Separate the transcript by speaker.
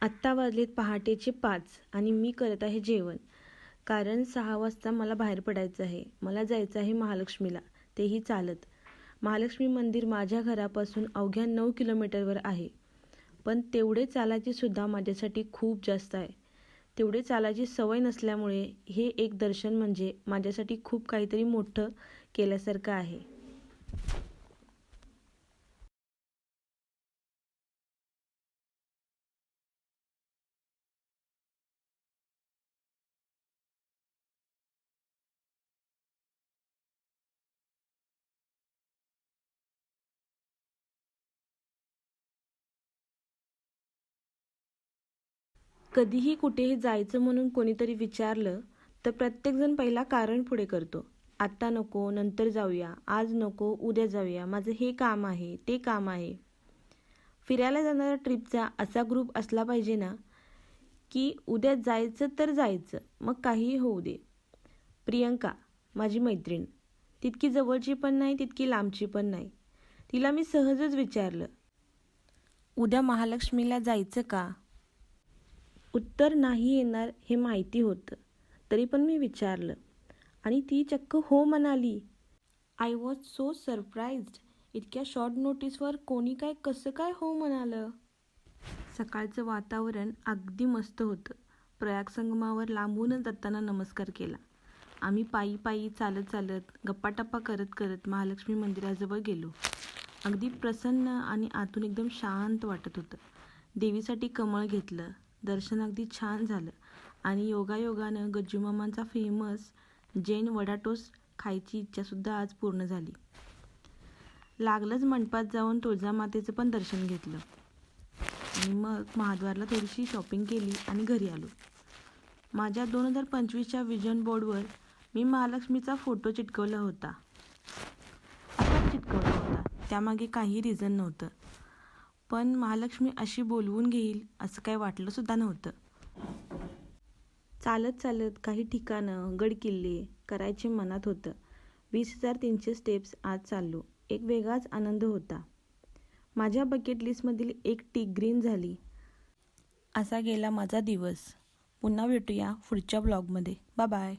Speaker 1: आत्ता वाजलेत पहाटेचे 5 आणि मी करत आहे जेवण. कारण 6 वाजता मला बाहेर पडायचं आहे. मला जायचं आहे महालक्ष्मीला, तेही चालत. महालक्ष्मी मंदिर माझ्या घरापासून अवघ्या 9 किलोमीटरवर आहे. पण तेवढे चालायचे सुद्धा माझ्यासाठी खूप जास्त आहे. तेवढे चालायची सवय नसल्यामुळे हे एक दर्शन म्हणजे माझ्यासाठी खूप काहीतरी मोठं केल्यासारखं आहे. कधीही कुठेही जायचं म्हणून कोणीतरी विचारलं तर प्रत्येकजण पहिला कारण पुढे करतो. आत्ता नको, नंतर जाऊया, आज नको, उद्या जाऊया, माझं हे काम आहे, ते काम आहे. फिरायला जाणारा ट्रिपचा असा ग्रुप असला पाहिजे ना, की उद्या जायचं तर जायचं, मग काहीही होऊ दे. प्रियंका, माझी मैत्रीण, तितकी जवळची पण नाही, तितकी लांबची पण नाही. तिला मी सहजच विचारलं, उद्या महालक्ष्मीला जायचं का? उत्तर नाही येणार हे माहिती होतं, तरी पण मी विचारलं आणि ती चक्क हो म्हणाली. I was so surprised. इतक्या शॉर्ट नोटीसवर कोणी काय कसं काय हो म्हणालं? सकाळचं वातावरण अगदी मस्त होतं. प्रयाग संगमावर लांबूनच दत्तांना नमस्कार केला. आम्ही पायी पायी चालत चालत गप्पाटप्पा करत करत महालक्ष्मी मंदिराजवळ गेलो. अगदी प्रसन्न आणि आतून एकदम शांत वाटत होतं. देवीसाठी कमळ घेतलं. दर्शन अगदी छान झालं आणि योगायोगानं गज्जूमामांचा फेमस जैन वडा टोस्ट खायची इच्छासुद्धा आज पूर्ण झाली. लागलंच मंडपात जाऊन तुळजामातेचं पण दर्शन घेतलं आणि मग महाद्वारला थोडीशी शॉपिंग केली आणि घरी आलो. माझ्या 2025च्या विजन बोर्डवर मी महालक्ष्मीचा फोटो चिटकवला होता. असाच चिटकवला होता. त्यामागे काही रिझन नव्हतं. पण महालक्ष्मी अशी बोलवून घेईल असं काही वाटलंसुद्धा नव्हतं. चालत चालत काही ठिकाणं, गडकिल्ले करायचे मनात होतं. 20,300 स्टेप्स आज चाललो. एक वेगळाच आनंद होता. माझ्या बकेट लिस्टमधील एक टिक ग्रीन झाली. असा गेला माझा दिवस. पुन्हा भेटूया पुढच्या ब्लॉगमध्ये. Bye bye.